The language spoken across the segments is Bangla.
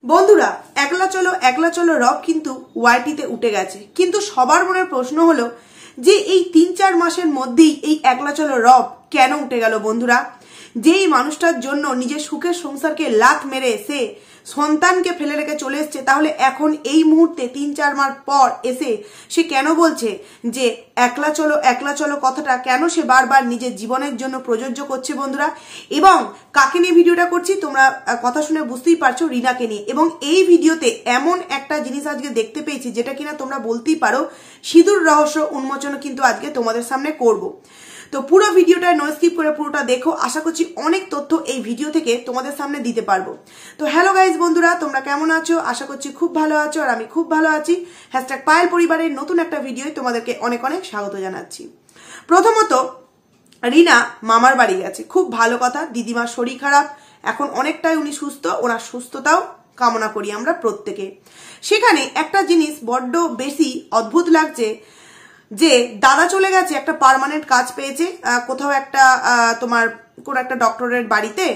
বন্ধুরা একলা চলো রব কিন্তু ওয়াইটিতে উঠে গেছে, কিন্তু সবার মনের প্রশ্ন হলো যে এই ৩-৪ মাসের মধ্যেই এই একলা চলো রব কেন উঠে গেল। বন্ধুরা, যেই মানুষটার জন্য নিজের সুখের সংসারকে লাত মেরে সে সন্তানকে ফেলে রেখে চলে এসছে, তাহলে এখন এই মুহূর্তে ৩-৪ মাস পর এসে সে কেন বলছে যে একলা চলো কথাটা কেন সে বারবার নিজের জীবনের জন্য প্রযোজ্য করছে। বন্ধুরা, এবং কাকে নিয়ে ভিডিওটা করছি তোমরা কথা শুনে বুঝতেই পারছো, রিনাকে নিয়ে। এবং এই ভিডিওতে এমন একটা জিনিস আজকে দেখতে পেয়েছি যেটা কিনা তোমরা বলতেই পারো সিঁদুর রহস্য উন্মোচন কিন্তু আজকে তোমাদের সামনে করব। তো পুরো ভিডিওটা নো স্কিপ করে পুরোটা দেখো, আশা করছি অনেক তথ্য এই ভিডিও থেকে তোমাদের সামনে দিতে পারবো। তো হ্যালো গাইজ বন্ধুরা, তোমরা কেমন আছো? আশা করছি খুব ভালো আছো, আর আমি খুব ভালো আছি। #পায়েল পরিবারের নতুন একটা ভিডিও তোমাদেরকে অনেক অনেক স্বাগত জানাচ্ছি। প্রথমত, রিনা মামার বাড়ি গেছে, খুব ভালো কথা। দিদিমার শরীর খারাপ, এখন অনেকটাই উনি সুস্থ, ওনার সুস্থতাও কামনা করি আমরা প্রত্যেকে। সেখানে একটা জিনিস বড্ড বেশি অদ্ভুত লাগছে যে দাদা চলে গেছে, একটা পার্মানেন্ট কাজ পেয়েছে কোথাও একটা তোমার কোন একটা ডক্টরের বাড়িতে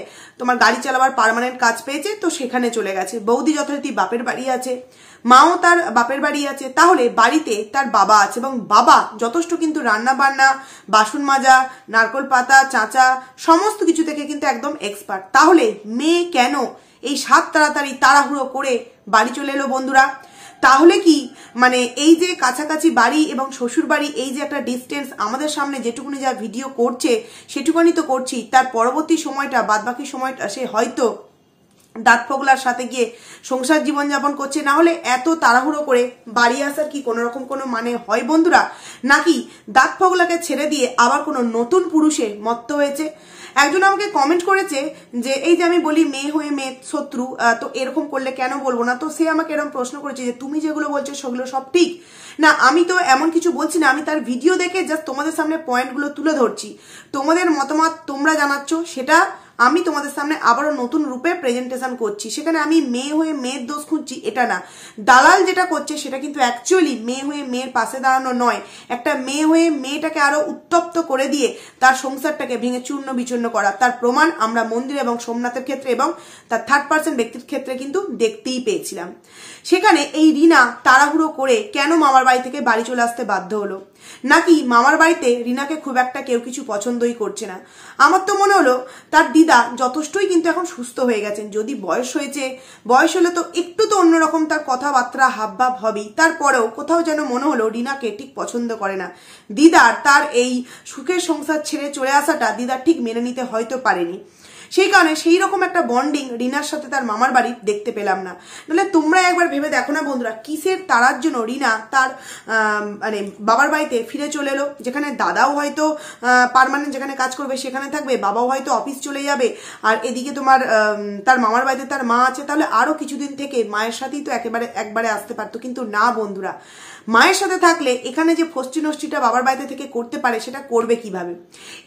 তোমার গাড়ি চালাবার পার্মানেন্ট কাজ পেয়েছে, তো সেখানে চলে গেছে। বৌদি যথারীতি বাপের বাড়ি আছে, মাও তার বাপের বাড়ি আছে, তাহলে বাড়িতে তার বাবা আছে, এবং বাবা যথেষ্ট কিন্তু রান্না বান্না, বাসন মাজা, নারকোল পাতা, চাঁচা সমস্ত কিছু থেকে কিন্তু একদম এক্সপার্ট। তাহলে মেয়ে কেন এই তাড়াতাড়ি তাড়াহুড়ো করে বাড়ি চলে এলো? বন্ধুরা, তাহলে কি মানে এই যে কাছাকাছি বাড়ি এবং শ্বশুর বাড়ি, এই যে একটা ডিস্টেন্স আমাদের সামনে যেটুকুনি যা ভিডিও করছে সেটুকুনি তো করছি, তার পরবর্তী সময়টা বাদবাকি সময়টা সে হয়তো দাঁত ফোগলার সাথে গিয়ে সংসার জীবনযাপন করছে। না হলে এত তাড়াহুড়ো করে বাড়ি আসার কি কোনো রকম কোনো মানে হয় বন্ধুরা? নাকি দাঁত ফোগলাকে ছেড়ে দিয়ে আবার কোনো নতুন পুরুষে মত্ত হয়েছে? একজন আমাকে কমেন্ট করেছে যে এই যে আমি বলি মেয়ে হয়ে মেয়ে শত্রু, তো এরকম করলে কেন বলবো না। তো সে আমাকে এরকম প্রশ্ন করেছে যে তুমি যেগুলো বলছো সেগুলো সব ঠিক না। আমি তো এমন কিছু বলছি না, আমি তার ভিডিও দেখে জাস্ট তোমাদের সামনে পয়েন্টগুলো তুলে ধরছি। তোমাদের মতামত তোমরা জানাচ্ছ, সেটা আমি তোমাদের সামনে আবারও নতুন রূপে প্রেজেন্টেশন করছি। সেখানে আমি মেয়ে হয়ে মেয়ের দোষ খুঁজছি এটা না। দালাল যেটা করছে সেটা কিন্তু অ্যাকচুয়ালি মেয়ে হয়ে মেয়ের পাশে দাঁড়ানো নয়, একটা মেয়ে হয়ে মেয়েটাকে আরো উত্তপ্ত করে দিয়ে তার সংসারটাকে ভেঙে চূর্ণ বিচূর্ণ করা। তার প্রমাণ আমরা মন্দির এবং সোমনাথের ক্ষেত্রে এবং তার থার্ড পার্সন ব্যক্তির ক্ষেত্রে কিন্তু দেখতেই পেয়েছিলাম। সেখানে এই রিনা তাড়াহুড়ো করে কেন মামার বাড়ি থেকে বাড়ি চলে আসতে বাধ্য হলো? নাকি মামার বাড়িতে রিনাকে খুব একটা কেউ কিছু পছন্দই করছে না? আমার তো মনে হলো তার দিদা যথেষ্টই কিন্তু এখন সুস্থ হয়ে গেছেন। যদি বয়স হয়েছে, বয়স হলে তো একটু তো অন্যরকম তার কথাবার্তা হাবভাব হবেই, তারপরেও কোথাও যেন মনে হলো রিনাকে ঠিক পছন্দ করে না। দিদার তার এই সুখের সংসার ছেড়ে চলে আসাটা দিদার ঠিক মেনে নিতে হয়তো পারেনি। সেই কারণে সেই রকম একটা বন্ডিং রিনার সাথে তার মামার বাড়ি দেখতে পেলাম না। নাহলে তোমরা একবার ভেবে দেখো না বন্ধুরা, কিসের তাড়ার জন্য রিনা তার মানে বাবার বাড়িতে ফিরে চলে এলো, যেখানে দাদাও হয়তো পার্মানেন্ট যেখানে কাজ করবে সেখানে থাকবে, বাবাও হয়তো অফিস চলে যাবে, আর এদিকে তোমার তার মামার বাড়িতে তার মা আছে, তাহলে আরো কিছুদিন থেকে মায়ের সাথেই তো একবারে আসতে পারতো। কিন্তু না বন্ধুরা, মায়ের সাথে থাকলে এখানে যে ফষ্টি নষ্টিটা বাবার বাড়িতে থেকে করতে পারে সেটা করবে কিভাবে?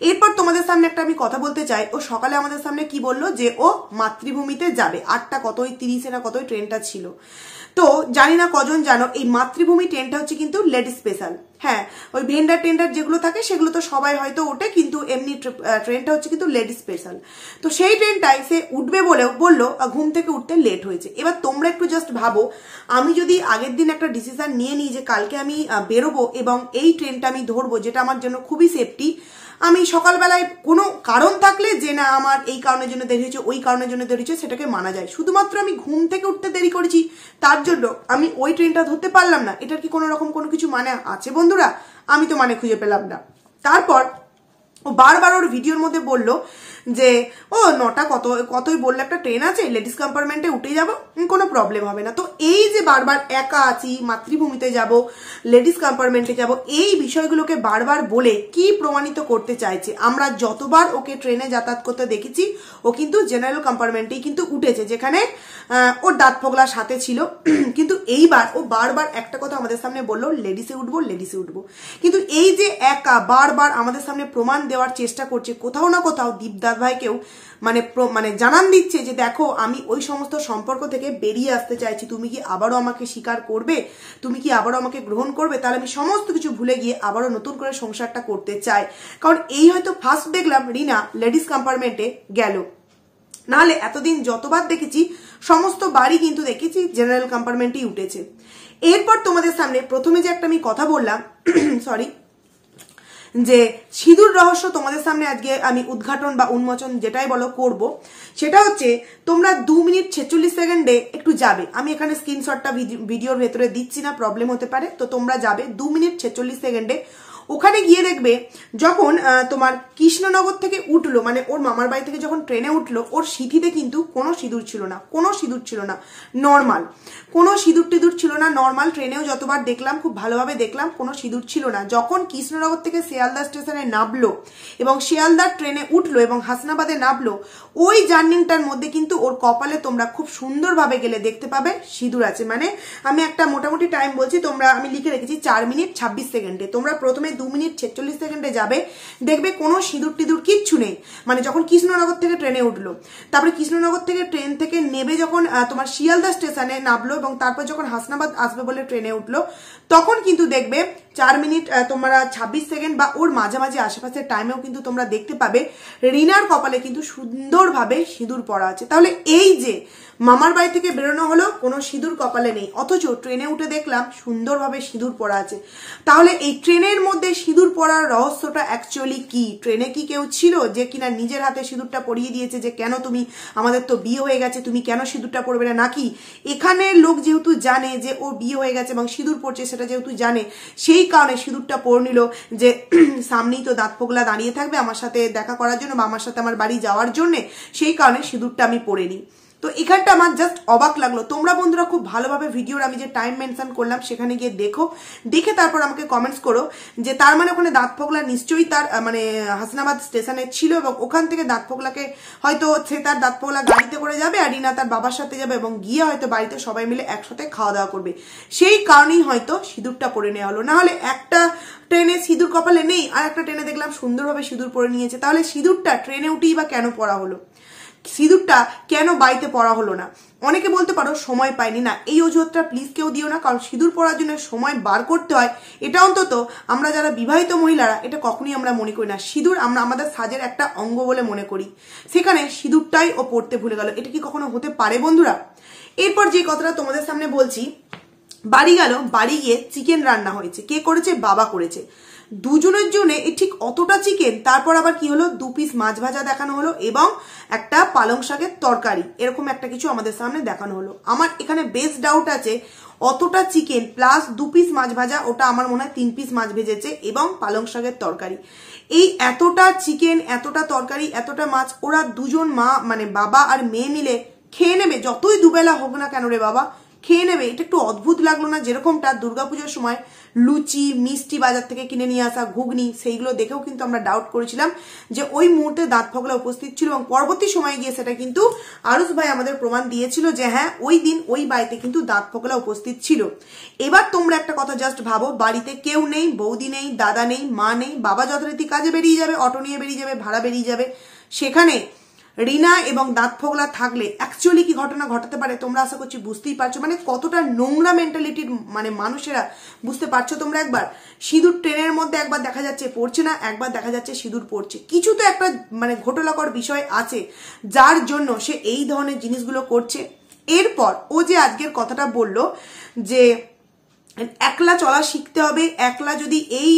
এরপর তোমাদের সামনে একটা আমি কথা বলতে চাই। ও সকালে আমাদের সামনে কি বললো যে ও মাতৃভূমিতে যাবে, 8টা কতই 30 না কতই ট্রেনটা ছিল। তো জানি না কজন জানো এই মাতৃভূমি ট্রেনটা হচ্ছে কিন্তু লেডি স্পেশাল। হ্যাঁ, ওই ভেন্ডার টেন্ডার যেগুলো থাকে সেগুলো তো সবাই হয়তো ওঠে, কিন্তু এমনি ট্রেনটা হচ্ছে কিন্তু লেডি স্পেশাল। তো সেই ট্রেনটায় সে উঠবে বলেও বললো ঘুম থেকে উঠতে লেট হয়েছে। এবার তোমরা একটু জাস্ট ভাবো, আমি যদি আগের দিন একটা ডিসিশন নিয়ে নিই যে কালকে আমি বেরোবো এবং এই ট্রেনটা আমি ধরবো, যেটা আমার জন্য খুবই সেফটি, আমি সকালবেলায় কোনো কারণ থাকলে যে না আমার এই কারণের জন্য দেরি হয়েছে, ওই কারণের জন্য দেরি হয়েছে, সেটাকে মানা যায়। শুধুমাত্র আমি ঘুম থেকে উঠতে দেরি করেছি তার জন্য আমি ওই ট্রেনটা ধরতে পারলাম না, এটার কি কোনো রকম কোনো কিছু মানে আছে বন্ধুরা? আমি তো মানে খুঁজে পেলাম না। তারপর ও বারবার ওর ভিডিওর মধ্যে বললো যে ও 9টা কতই বললো একটা ট্রেন আছে, লেডিস কম্পার্টমেন্টে উঠে যাবো, কোনো প্রবলেম হবে না। তো এই যে বারবার একা আছি, মাতৃভূমিতে যাব, লেডিস কম্পার্টমেন্টে যাব, এই বিষয়গুলোকে বারবার বলে কি প্রমাণিত করতে চাইছে? আমরা যতবার ওকে ট্রেনে যাতায়াত করতে দেখেছি ও কিন্তু জেনারেল কম্পার্টমেন্টেই কিন্তু উঠেছে, যেখানে ওর দাঁত ফোগলার সাথে ছিল। কিন্তু এইবার ও বারবার একটা কথা আমাদের সামনে বললো লেডিসে উঠবো, লেডিসে উঠবো। কিন্তু এই যে একা বারবার আমাদের সামনে প্রমাণ দেওয়ার চেষ্টা করছে, কোথাও না কোথাও দীপদাস ভাইকেও মানে জানান দিচ্ছে যে দেখো আমি ওই সমস্ত সম্পর্ক থেকে বেরিয়ে আসতে চাইছি, তুমি কি আবারও আমাকে স্বীকার করবে, তুমি কি আবারও আমাকে গ্রহণ করবে? তাহলে আমি সমস্ত কিছু ভুলে গিয়ে আবারও নতুন করে সংসারটা করতে চাই। কারণ এই হয়তো ফার্স্ট দেখলাম রিনা লেডিস কম্পার্টমেন্টে গেল, নাহলে এতদিন যতবার দেখেছি সমস্ত বাড়ি কিন্তু দেখেছি জেনারেল কম্পার্টমেন্টেই উঠেছে। এরপর তোমাদের সামনে প্রথমে যে একটা আমি কথা বললাম সরি, যে সিঁদুর রহস্য তোমাদের সামনে আজকে আমি উদ্ঘাটন বা উন্মোচন যেটাই বলো করব, সেটা হচ্ছে তোমরা 2 মিনিট 46 সেকেন্ডে একটু যাবে। আমি এখানে স্ক্রিনশটটা ভিডিওর ভেতরে দিচ্ছি না, প্রবলেম হতে পারে, তো তোমরা যাবে 2 মিনিট 46 সেকেন্ডে। ওখানে গিয়ে দেখবে যখন তোমার কৃষ্ণনগর থেকে উঠলো, মানে ওর মামার বাড়ি থেকে যখন ট্রেনে উঠলো, ওর সিঁথিতে কিন্তু কোনো সিঁদুর ছিল না, কোনো সিঁদুর ছিল না, নর্মাল, কোনো সিঁদুর টিঁদুর ছিল না, নর্মাল। ট্রেনেও যতবার দেখলাম খুব ভালোভাবে দেখলাম, কোনো সিঁদুর ছিল না। যখন কৃষ্ণনগর থেকে শিয়ালদা স্টেশনে নামলো এবং শিয়ালদার ট্রেনে উঠলো এবং হাসনাবাদে নামলো, ওই জার্নিংটার মধ্যে কিন্তু ওর কপালে তোমরা খুব সুন্দরভাবে গেলে দেখতে পাবে সিঁদুর আছে। মানে আমি একটা মোটামুটি টাইম বলছি, তোমরা আমি লিখে রেখেছি 4 মিনিট 26 সেকেন্ডে। তোমরা প্রথমে 2 মিনিট 46 সেকেন্ডে যাবে, দেখবে কোনো সিঁদুর টিঁদুর কিচ্ছু নেই। মানে যখন কৃষ্ণনগর থেকে ট্রেনে উঠলো, তারপরে কৃষ্ণনগর থেকে ট্রেন থেকে নেবে যখন তোমার শিয়ালদা স্টেশনে নামলো এবং তারপর যখন হাসনাবাদ আসবে বলে ট্রেনে উঠলো, তখন কিন্তু দেখবে 4 মিনিট তোমরা 26 সেকেন্ড বা ওর মাঝামাঝি আশেপাশের টাইমেও কিন্তু তোমরা দেখতে পাবে রিনার কপালে কিন্তু সুন্দরভাবে সিঁদুর পরা আছে। তাহলে এই যে মামার বাড়ি থেকে বেরোনো হলো, কোনো সিঁদুর কপালে নেই, অথচ ট্রেনে উঠে দেখলাম সুন্দরভাবে সিঁদুর পরা আছে। তাহলে এই ট্রেনের মধ্যে সিঁদুর পরার রহস্যটা অ্যাকচুয়ালি কি? ট্রেনে কি কেউ ছিল যে কিনা নিজের হাতে সিঁদুরটা পরিয়ে দিয়েছে যে কেন তুমি, আমাদের তো বিয়ে হয়ে গেছে, তুমি কেন সিঁদুরটা পরবে না? নাকি এখানে লোক যেহেতু জানে যে ও বিয়ে হয়ে গেছে এবং সিঁদুর পরছে, সেটা যেহেতু জানে সেই কারণে সিঁদুরটা পরে নিল যে সামনেই তো দাঁত পোগলা দাঁড়িয়ে থাকবে আমার সাথে দেখা করার জন্য বা আমার সাথে আমার বাড়ি যাওয়ার জন্য, সেই কারণে সিঁদুরটা আমি পরে নিই। তো এখানটা আমার জাস্ট অবাক লাগলো। তোমরা বন্ধুরা খুব ভালোভাবে ভিডিওর আমি যে টাইম মেনশন করলাম সেখানে গিয়ে দেখো, দেখে তারপর আমাকে কমেন্টস করো যে তার মানে ওখানে দাঁত ফোগলা নিশ্চয়ই তার মানে হাসনাবাদ স্টেশনে ছিল এবং ওখান থেকে দাঁত ফোগলাকে হয়তো সে তার দাঁত ফোগলা গাড়িতে করে যাবে আর রিনা তার বাবার সাথে যাবে এবং গিয়ে হয়তো বাড়িতে সবাই মিলে একসাথে খাওয়া দাওয়া করবে, সেই কারণেই হয়তো সিঁদুরটা পরে নেওয়া হলো। না হলে একটা ট্রেনে সিঁদুর কপালে নেই আর একটা ট্রেনে দেখলাম সুন্দরভাবে সিঁদুর পরে নিয়েছে, তাহলে সিঁদুরটা ট্রেনে উঠেই বা কেন পরা হলো? সিঁদুরটা কেন বাড়িতে পরা হলো না? অনেকে বলতে পারো সময় পাইনি, না এই অজুহাতটা প্লিজ কেউ দিও না, কারণ সিঁদুর পরার জন্য সময় বার করতে হয়, এটা অন্তত আমরা যারা বিবাহিত মহিলারা এটা কখনোই আমরা মনে করি না। সিঁদুর আমরা আমাদের সাজের একটা অঙ্গ বলে মনে করি, সেখানে সিঁদুরটাই ও পড়তে ভুলে গেল, এটা কি কখনো হতে পারে বন্ধুরা? এরপর যে কথাটা তোমাদের সামনে বলছি, বাড়ি গেল, বাড়ি গিয়ে চিকেন রান্না হয়েছে, কে করেছে? বাবা করেছে। দুজনের জন্য ঠিক অতটা চিকেন, তারপর আবার কি হলো 2 পিস মাছ ভাজা দেখানো হলো এবং একটা পালং শাকের তরকারি, এরকম একটা কিছু আমাদের সামনে দেখানো হলো। আমার এখানে বেশ ডাউট আছে অতটা চিকেন প্লাস 2 পিস মাছ ভাজা, ওটা আমার মনে হয় 3 পিস মাছ ভেজেছে এবং পালং শাকের তরকারি, এই এতটা চিকেন এতটা তরকারি এতটা মাছ ওরা দুজন মা মানে বাবা আর মেয়ে মিলে খেয়ে নেবে, যতই দুবেলা হোক না কেন রে বাবা খেয়ে নেবে। এটা একটু অদ্ভুত লাগলো না? যেরকমটা দুর্গাপুজোর সময় লুচি মিষ্টি বাজার থেকে কিনে নিয়ে আসা ঘুগনি, সেইগুলো দেখেও কিন্তু আমরা ডাউট করেছিলাম যে ওই মুহূর্তে দাঁত ফোগলা উপস্থিত ছিল এবং পরবর্তী সময়ে গিয়ে সেটা কিন্তু আরুষ ভাই আমাদের প্রমাণ দিয়েছিল যে হ্যাঁ ওই দিন ওই বাড়িতে কিন্তু দাঁত ফোগলা উপস্থিত ছিল। এবার তোমরা একটা কথা জাস্ট ভাবো, বাড়িতে কেউ নেই, বৌদি নেই, দাদা নেই, মা নেই, বাবা যথারীতি কাজে বেরিয়ে যাবে, অটো নিয়ে বেরিয়ে যাবে, ভাড়া বেরিয়ে যাবে, সেখানে রিনা এবং দাঁত ফোগলা থাকলে অ্যাকচুয়ালি কি ঘটনা ঘটাতে পারে তোমরা আশা করছি বুঝতেই পারছো। মানে কতটা নোংরা মেন্টালিটির মানে মানুষেরা, বুঝতে পারছো তোমরা? একবার সিঁদুর ট্রেনের মধ্যে একবার দেখা যাচ্ছে পড়ছে না, একবার দেখা যাচ্ছে সিঁদুর পড়ছে, কিছু তো একটা মানে ঘটনাকর বিষয় আছে যার জন্য সে এই ধরনের জিনিসগুলো করছে। এরপর ও যে আজকের কথাটা বললো যে একলা চলা শিখতে হবে, একলা যদি এই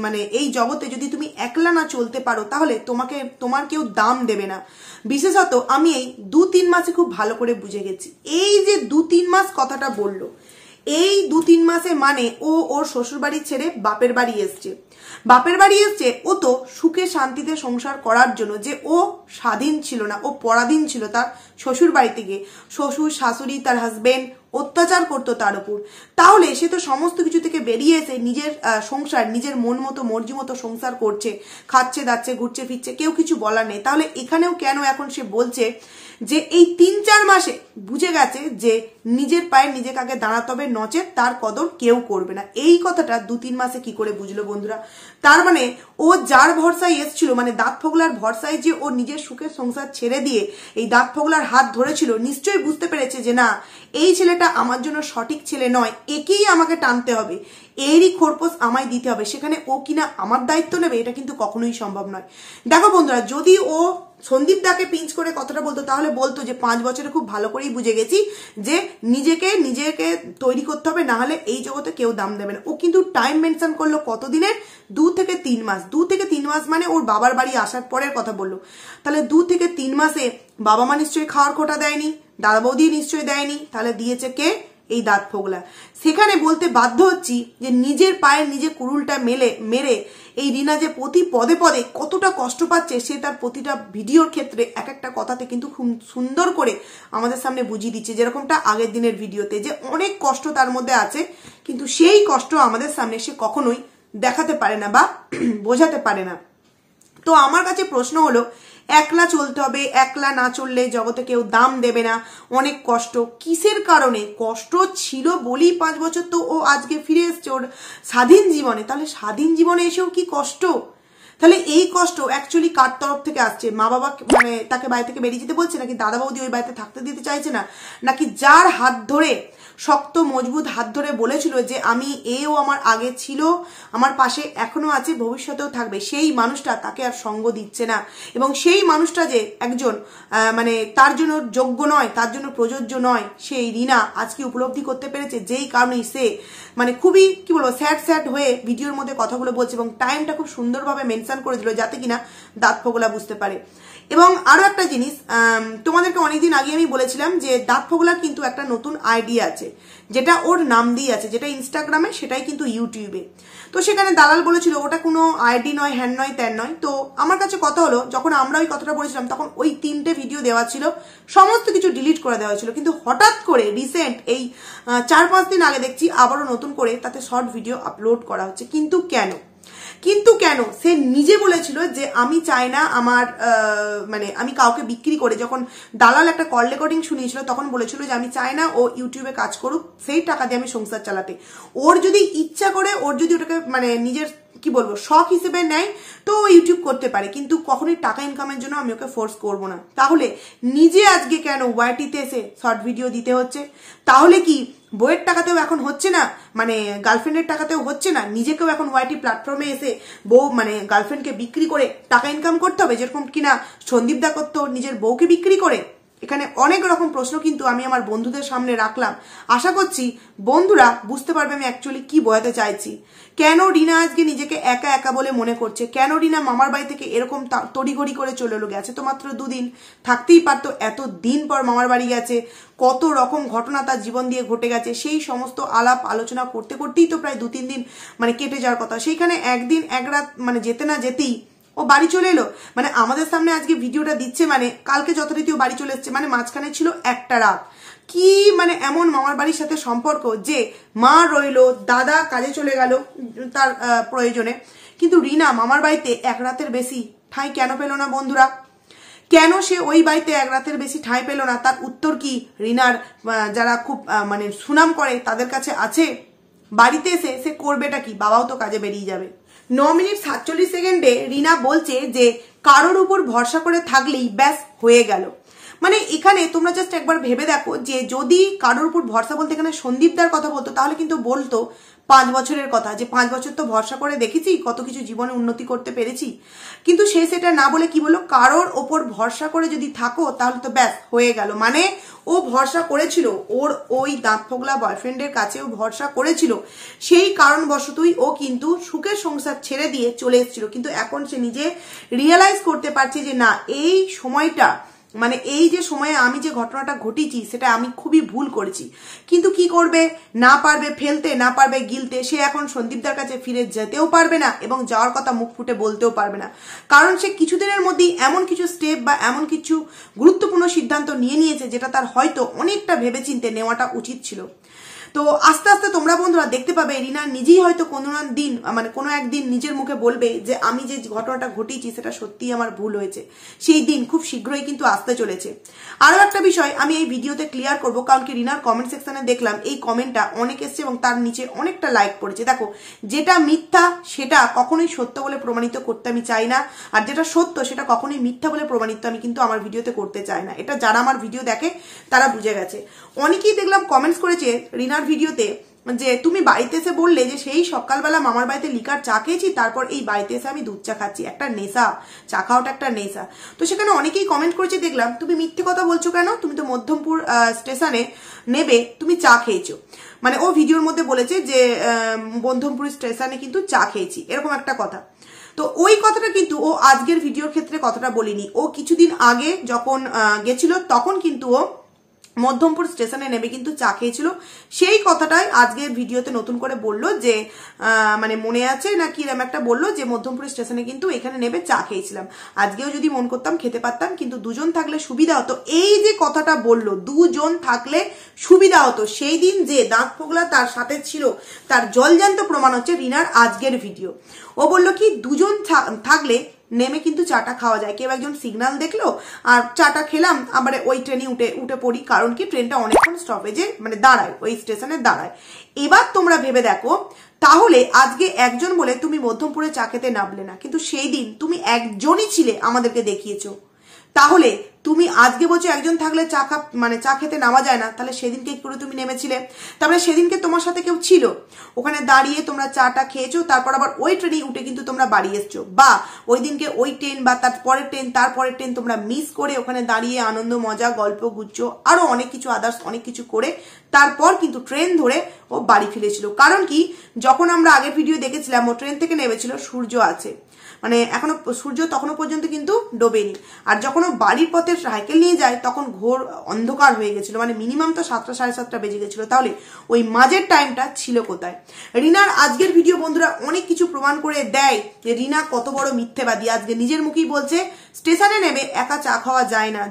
মানে এই জগতে যদি তুমি একলা না চলতে পারো তাহলে তোমার কেউ দাম দেবে না। বিশেষত আমি এই 2-3 মাসে খুব ভালো করে বুঝে গেছি। এই যে 2-3 মাস কথাটা বললো, এই 2-3 মাসে মানে ও ওর শ্বশুর বাড়ি ছেড়ে বাপের বাড়ি এসছে। বাপের বাড়ি এসছে ও তো সুখে শান্তিতে সংসার করার জন্য, যে ও স্বাধীন ছিল না, ও পরাধীন ছিল তার শ্বশুর বাড়িতে গিয়ে। শ্বশুর শাশুড়ি তার হাজবেন্ড অত্যাচার করতো তার উপর, তাহলে সে তো সমস্ত কিছু থেকে বেরিয়ে এসে নিজের সংসার নিজের মন মতো মর্জি মতো সংসার করছে, খাচ্ছে দাচ্ছে ঘুরছে ফিরছে, কেউ কিছু বলার নেই। তাহলে এখানেও কেন এখন সে বলছে যে এই 3-4 মাসে বুঝে গেছে যে নিজের পায়ে নিজেকে আগে দাঁড়াতে হবে, নচেত তার কদর কেউ করবে না। এই কথাটা 2-3 মাসে কি করে বুঝলো বন্ধুরা? তার মানে ও যার ভরসায় এসছিল, মানে দাঁত ফোগলার ভরসায় যে ও নিজের সুখের সংসার ছেড়ে দিয়ে এই দাঁত ফোগলার হাত ধরেছিল, নিশ্চয়ই বুঝতে পেরেছে যে না এই ছেলেটা আমার জন্য সঠিক ছেলে নয়, একেই আমাকে টানতে হবে, এরই খোরপোশ আমায় দিতে হবে, সেখানে ও কিনা আমার দায়িত্ব নেবে, এটা কিন্তু কখনোই সম্ভব নয়। দেখো বন্ধুরা, যদি ও সন্দীপ দাকে পিঞ্চ করে কথাটা বলতো তাহলে বলতো যে 5 বছরে খুব ভালো করেই বুঝে গেছি যে নিজেকে তৈরি করতে হবে, না হলে এই জগতে কেউ দাম দেবে না। ও কিন্তু টাইম মেনশন করলো কতদিনের, 2 থেকে 3 মাস। 2 থেকে 3 মাস মানে ওর বাবার বাড়ি আসার পরের কথা বললো। তাহলে 2 থেকে 3 মাসে বাবা মা নিশ্চয়ই খাওয়ার খোটা দেয়নি, দাদা বৌদি নিশ্চয়ই দেয়নি, তাহলে দিয়েছে কে? এই দাঁত ফোগলা। সেখানে বলতে বাধ্য হচ্ছি যে নিজের পায়ে নিজে কুড়ুলটা মেরে এই রিনা যে প্রতি পদে পদে কতটা কষ্ট পাচ্ছে, সে তার প্রতিটা ভিডিওর ক্ষেত্রে এক একটা কথাতে কিন্তু খুব সুন্দর করে আমাদের সামনে বুঝিয়ে দিচ্ছে, যেরকমটা আগের দিনের ভিডিওতে, যে অনেক কষ্ট তার মধ্যে আছে, কিন্তু সেই কষ্ট আমাদের সামনে সে কখনোই দেখাতে পারে না বা বোঝাতে পারে না। তো আমার কাছে প্রশ্ন হলো, একলা চলতে হবে, একলা না চললে জগতে কেউ দাম দেবে না, অনেক কষ্ট, কিসের কারণে? কষ্ট ছিল বলেই 5 বছর তো ও আজকে ফিরে এসছে ওর স্বাধীন জীবনে। তাহলে স্বাধীন জীবনে এসেও কি কষ্ট? তাহলে এই কষ্ট অ্যাকচুয়ালি কার তরফ থেকে আসছে? মা বাবা মানে তাকে বাড়ি থেকে বেরিয়ে যেতে বলছে, নাকি দাদা বৌদি ওই বাড়িতে থাকতে দিতে চাইছে না, নাকি যার হাত ধরে, শক্ত মজবুত হাত ধরে বলেছিল যে আমি এও আমার আগে ছিল, আমার পাশে এখনো আছে, ভবিষ্যতেও থাকবে, সেই মানুষটা তাকে আর সঙ্গ দিচ্ছে না, এবং সেই মানুষটা যে একজন মানে তার জন্য যোগ্য নয়, তার জন্য প্রযোজ্য নয়, সেই রিনা আজকে উপলব্ধি করতে পেরেছে, যেই কারণেই সে মানে খুবই কি বলবো স্যাড হয়ে ভিডিওর মধ্যে কথাগুলো বলছে, এবং টাইমটা খুব সুন্দরভাবে মেনশন করে দিল যাতে কিনা দাঁত ফোগলা বুঝতে পারে। এবং আরো একটা জিনিস, তোমাদেরকে অনেকদিন আগে আমি বলেছিলাম যে দাঁত ফোগলার কিন্তু একটা নতুন আইডিয়া আছে, যেটা ওর নাম দিয়ে আছে, যেটা ইনস্টাগ্রামে, সেটাই কিন্তু ইউটিউবে। তো সেখানে দালাল বলেছিল ওটা কোনো আইডি নয়, হ্যান নয়, ত্যান নয়। তো আমার কাছে কথা হলো, যখন আমরা ওই কথাটা বলেছিলাম তখন ওই 3টে ভিডিও দেওয়া ছিল, সমস্ত কিছু ডিলিট করে দেওয়া হয়েছিল, কিন্তু হঠাৎ করে রিসেন্ট এই 4-5 দিন আগে দেখছি আবারও নতুন করে তাতে শর্ট ভিডিও আপলোড করা হচ্ছে। কিন্তু কেন? সে নিজে বলেছিল যে আমি চাই না আমার মানে আমি কাউকে বিক্রি করে, যখন দালাল একটা কল রেকর্ডিং শুনিয়েছিল তখন বলেছিল যে আমি চাই না ও ইউটিউবে কাজ করুক, সেই টাকা দিয়ে আমি সংসার চালাতে। ওর যদি ইচ্ছা করে, ওর যদি ওটাকে মানে নিজের কি বলবো শখ হিসেবে নেয় তো ইউটিউব করতে পারে, কিন্তু কখনোই টাকা ইনকামের জন্য আমি ওকে ফোর্স করব না। তাহলে নিজে আজকে কেন ওয়াইটিতে এসে শর্ট ভিডিও দিতে হচ্ছে? তাহলে কি বইয়ের টাকাতেও এখন হচ্ছে না, মানে গার্লফ্রেন্ডের টাকাতেও হচ্ছে না, নিজেকেও এখন ওয়াইটি প্ল্যাটফর্মে এসে বউ মানে গার্লফ্রেন্ডকে বিক্রি করে টাকা ইনকাম করতে হবে, যেরকম কিনা সন্দীপ দা করতো নিজের বউকে বিক্রি করে? এখানে অনেক রকম প্রশ্ন কিন্তু আমি আমার বন্ধুদের সামনে রাখলাম, আশা করছি বন্ধুরা বুঝতে পারবে আমি অ্যাকচুয়ালি কি বোঝাতে চাইছি। কেন রিনা আজকে নিজেকে একা একা বলে মনে করছে? কেন রিনা মামার বাড়ি থেকে এরকম তড়িঘড়ি করে চলে এলো? গেছে তো মাত্র 2 দিন, থাকতেই পারতো, এত দিন পর মামার বাড়ি গেছে, কত রকম ঘটনা তার জীবন দিয়ে ঘটে গেছে, সেই সমস্ত আলাপ আলোচনা করতে করতেই তো প্রায় 2-3 দিন মানে কেটে যাওয়ার কথা। সেইখানে একদিন এক রাত মানে যেতে না যেতেই ও বাড়ি চলে এলো। মানে আমাদের সামনে আজকে ভিডিওটা দিচ্ছে, মানে কালকে যথারীতি ও বাড়ি চলে এসছে, মানে মাঝখানে ছিল একটা রাত। কি মানে এমন মামার বাড়ির সাথে সম্পর্ক যে মা রইলো, দাদা কাজে চলে গেল তার প্রয়োজনে, কিন্তু রিনা মামার বাড়িতে এক রাতের বেশি ঠাঁই কেন পেল না বন্ধুরা? কেন সে ওই বাড়িতে এক রাতের বেশি ঠাঁই পেল না? তার উত্তর কি রিনার যারা খুব মানে সুনাম করে তাদের কাছে আছে? বাড়িতে এসে সে করবেটা কি? বাবাও তো কাজে বেরিয়ে যাবে। 9 মিনিট 47 সেকেন্ডে রিনা বলছে যে কারোর উপর ভরসা করে থাকলেই ব্যাস হয়ে গেল। মানে এখানে তোমরা জাস্ট একবার ভেবে দেখো যে যদি কারোর উপর ভরসা বলতে এখানে সন্দীপদার কথা বলতো, তাহলে কিন্তু বলতো 5 বছরের কথা, যে 5 বছর তো ভরসা করে দেখেছি, কত কিছু জীবনে উন্নতি করতে পেরেছি। কিন্তু সে সেটা না বলে কি বললো, কারোর ওপর ভরসা করে যদি থাকো তাহলে তো ব্যাস হয়ে গেল। মানে ও ভরসা করেছিল, ওর ওই দাঁত ফোগলা বয়ফ্রেন্ডের কাছেও ভরসা করেছিল, সেই কারণবশতই ও কিন্তু সুখের সংসার ছেড়ে দিয়ে চলে এসেছিল। কিন্তু এখন সে নিজে রিয়েলাইজ করতে পারছে যে না, এই সময়টা মানে এই যে সময়ে আমি যে ঘটনাটা ঘটিয়েছি সেটা আমি খুবই ভুল করেছি। কিন্তু কি করবে, না পারবে ফেলতে, না পারবে গিলতে। সে এখন সন্দীপদার কাছে ফিরে যেতেও পারবে না এবং যাওয়ার কথা মুখ ফুটে বলতেও পারবে না, কারণ সে কিছুদিনের মধ্যেই এমন কিছু স্টেপ বা এমন কিছু গুরুত্বপূর্ণ সিদ্ধান্ত নিয়ে নিয়েছে যেটা তার হয়তো অনেকটা ভেবেচিন্তে নেওয়াটা উচিত ছিল। তো আস্তে আস্তে তোমরা বন্ধুরা দেখতে পাবে রিনা নিজেই হয়তো কোনো একদিন নিজের মুখে বলবে যে আমি যে ঘটনাটা ঘটিয়েছি সেটা সত্যিই আমার ভুল হয়েছে। সেই দিন খুব শীঘ্রই কিন্তু আসতে চলেছে। আরো একটা বিষয় আমি এই ভিডিওতে ক্লিয়ার করবো, কারণ কি রিনার কমেন্ট সেকশনে দেখলাম এই কমেন্টটা অনেক এসছে এবং তার নিচে অনেকটা লাইক পড়েছে। দেখো, যেটা মিথ্যা সেটা কখনোই সত্য বলে প্রমাণিত করতে আমি চাই না, আর যেটা সত্য সেটা কখনোই মিথ্যা বলে প্রমাণিত আমি কিন্তু আমার ভিডিওতে করতে চাই না। এটা যারা আমার ভিডিও দেখে তারা বুঝে গেছে। অনেকেই দেখলাম কমেন্টস করেছে রিনার ভিডিওতে যে তুমি বাড়িতে এসে বললে যে সেই সকালবেলা মামার বাড়িতে লিকার চা খেয়েছি, তারপর এই বাড়িতে এসে আমি দুধ চা খাচ্ছি, একটা নেশা, চা খাওয়াটা একটা নেশা। তো সেখানে অনেকেই কমেন্ট করেছে দেখলাম, তুমি মিথ্যে কথা বলছো কেন, তুমি তো মধ্যমপুর স্টেশনে নেবে তুমি চা খেয়েছো। মানে ও ভিডিওর মধ্যে বলেছে যে মধ্যমপুর স্টেশনে কিন্তু চা খেয়েছি, এরকম একটা কথা। তো ওই কথাটা কিন্তু ও আজকের ভিডিওর ক্ষেত্রে কথাটা বলিনি, ও কিছুদিন আগে যখন গেছিল তখন কিন্তু ও মধ্যমপুর স্টেশনে নেমে কিন্তু চা খেয়েছিল। সেই কথাটাই আজকের ভিডিওতে নতুন করে বললো যে মানে মনে আছে না কি এরকম একটা বললো যে মধ্যমপুর স্টেশনে কিন্তু এখানে নেমে চা খেয়েছিলাম, আজকেও যদি মন করতাম খেতে পারতাম, কিন্তু দুজন থাকলে সুবিধা হতো। এই যে কথাটা বললো দুজন থাকলে সুবিধা হতো, সেই দিন যে দাঁত ফোগলা তার সাথে ছিল তার জলজান্ত প্রমাণ হচ্ছে রিনার আজকের ভিডিও। ও বললো কি দুজন থাকলে নেমে কিন্তু চাটা খাওয়া যায়, কেউ একজন সিগন্যাল দেখলো আর চাটা খেলাম, আবার ওই ট্রেনে উঠে পড়ি, কারণ কি ট্রেনটা অনেকক্ষণ স্টপেজে মানে দাঁড়ায়, ওই স্টেশনে দাঁড়ায়। এবার তোমরা ভেবে দেখো, তাহলে আজকে একজন বলে তুমি মধ্যমপুরে চা খেতে নামলে না, কিন্তু সেই দিন তুমি একজনই ছিলে, আমাদেরকে দেখিয়েছো। তাহলে তুমি আজকে বলছো একজন থাকলে চা খেতে নামা যায় না, তাহলে সেদিনকে কি করে তুমি নেমেছিলে? তারপরে সেদিনকে তোমার সাথে কেউ ছিল, ওখানে দাঁড়িয়ে তোমরা চাটা খেয়েছো, তারপর আবার ওই ট্রেনে উঠে কিন্তু তোমরা বাড়ি এসছো, বা ওই দিনকে ওই ট্রেন বা তার পরের ট্রেন তোমরা মিস করে ওখানে দাঁড়িয়ে আনন্দ মজা গল্প গুচ্ছ আরো অনেক কিছু আদার্স অনেক কিছু করে তারপর কিন্তু ট্রেন ধরে ও বাড়ি ফিরেছিল। কারণ কি, যখন আমরা আগের ভিডিও দেখেছিলাম ও ট্রেন থেকে নেমেছিল সূর্য আছে, মানে এখনো সূর্য তখনো পর্যন্ত কিন্তু ডোবেনি, আর যখন ও বাড়ির পথে সাইকেল নিয়ে যায় তখন ঘোর অন্ধকার হয়ে গেছিল, মানে মিনিমাম তো 7টা সাড়ে 7টা বেজে গেছিল। তাহলে ওই মাঝের টাইমটা ছিল কোথায়? রিনার আজকের ভিডিও বন্ধুরা অনেক কিছু প্রমাণ করে দেয় যে রিনা কত বড় মিথ্যেবাদী। আজকে নিজের মুখেই বলছে স্টেশনে নেবে একা চা খাওয়া যায় না,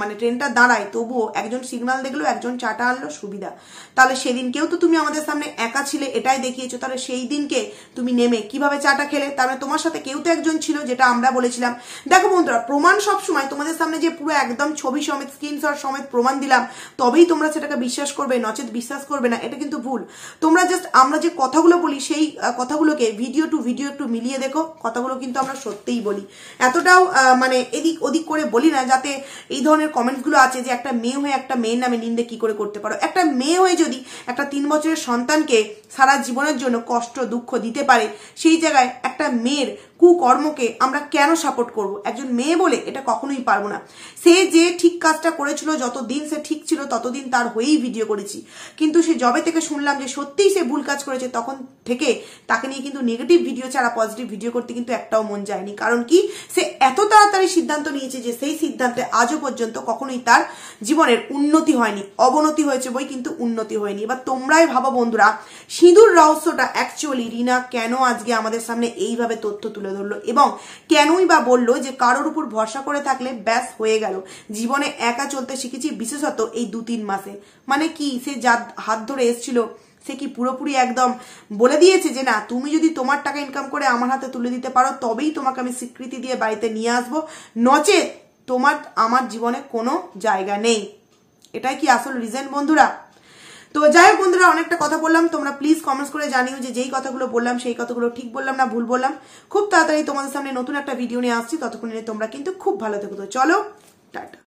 মানে ট্রেনটা দাঁড়ায় তবুও একজন সিগন্যাল দেখলো একজন চাটা আনলো সুবিধা। তাহলে সেদিনকেও তো তুমি আমাদের সামনে একা ছিলে, এটাই দেখিয়েছো। তাহলে সেই দিনকে তুমি নেমে কিভাবে চাটা খেলে? তার মানে তোমার সাথে কেউ তো একজন ছিল, যেটা আমরা বলেছিলাম। দেখো বন্ধুরা, প্রমাণ সবসময় তোমাদের সামনে যে পুরো একদম ছবি সমেত স্ক্রিনশট সমেত প্রমাণ দিলাম তবেই তোমরা সেটাকে বিশ্বাস করবে, নচেত বিশ্বাস করবে না, এটা কিন্তু ভুল। তোমরা জাস্ট আমরা যে কথাগুলো বলি সেই কথাগুলোকে ভিডিও টু ভিডিও একটু মিলিয়ে দেখো, কথাগুলো কিন্তু আমরা সত্যিই বলি, এতটাও মানে এদিক ওদিক করে বলি না, যাতে এই ধরনের কমেন্টস গুলো আছে যে একটা মেয়ে হয়ে একটা মেয়ের নামে নিন্দে কি করে করতে পারো। একটা মেয়ে হয়ে যদি একটা 3 বছরের সন্তানকে সারা জীবনের জন্য কষ্ট দুঃখ দিতে পারে, সেই জায়গায় একটা মেয়ের কুকর্মকে আমরা কেন সাপোর্ট করব? একজন মেয়ে বলে এটা কখনোই পারবো না। সে যে ঠিক কাজটা করেছিল, যতদিন সে ঠিক ছিল ততদিন তার হয়েই ভিডিও করেছি, কিন্তু সে জবে থেকে শুনলাম যে সত্যিই সে ভুল কাজ করেছে, তখন থেকে তাকে নিয়ে কিন্তু নেগেটিভ ভিডিও ছাড়া পজিটিভ ভিডিও করতে কিন্তু একটাও মন যায়নি। কারণ কি, সে এত তাড়াতাড়ি সিদ্ধান্ত নিয়েছে যে সেই সিদ্ধান্তে আজও পর্যন্ত কখনোই তার জীবনের উন্নতি হয়নি, অবনতি হয়েছে বই কিন্তু উন্নতি হয়নি। এবার তোমরাই ভাবো বন্ধুরা, সিঁদুর রহস্যটা অ্যাকচুয়ালি রিনা কেন আজকে আমাদের সামনে এইভাবে তথ্য তুলে ধরলো, এবং কেনই বা বললো যে কারোর উপর ভরসা করে থাকলে ব্যাস হয়ে গেল, জীবনে একা চলতে শিখেছি, বিশেষত এই 2-3 মাসে। মানে কি, সে যার হাত ধরে এসেছিল সে কি পুরোপুরি একদম বলে দিয়েছে যে না, তুমি যদি তোমার টাকা ইনকাম করে আমার হাতে তুলে দিতে পারো তবেই তোমাকে আমি স্বীকৃতি দিয়ে বাড়িতে নিয়ে আসবো, নচেত তোমার আমার জীবনে কোনো জায়গা নেই? এটাই কি আসল রিজন বন্ধুরা? তো যাই হোক বন্ধুরা, অনেকটা কথা বললাম, তোমরা প্লিজ কমেন্টস করে জানিও যে যেই কথাগুলো বললাম সেই কথাগুলো ঠিক বললাম না ভুল বললাম। খুব তাড়াতাড়ি তোমাদের সামনে নতুন একটা ভিডিও নিয়ে আসছি, ততক্ষণে তোমরা কিন্তু খুব ভালো থেকো। তো চলো, টাটা।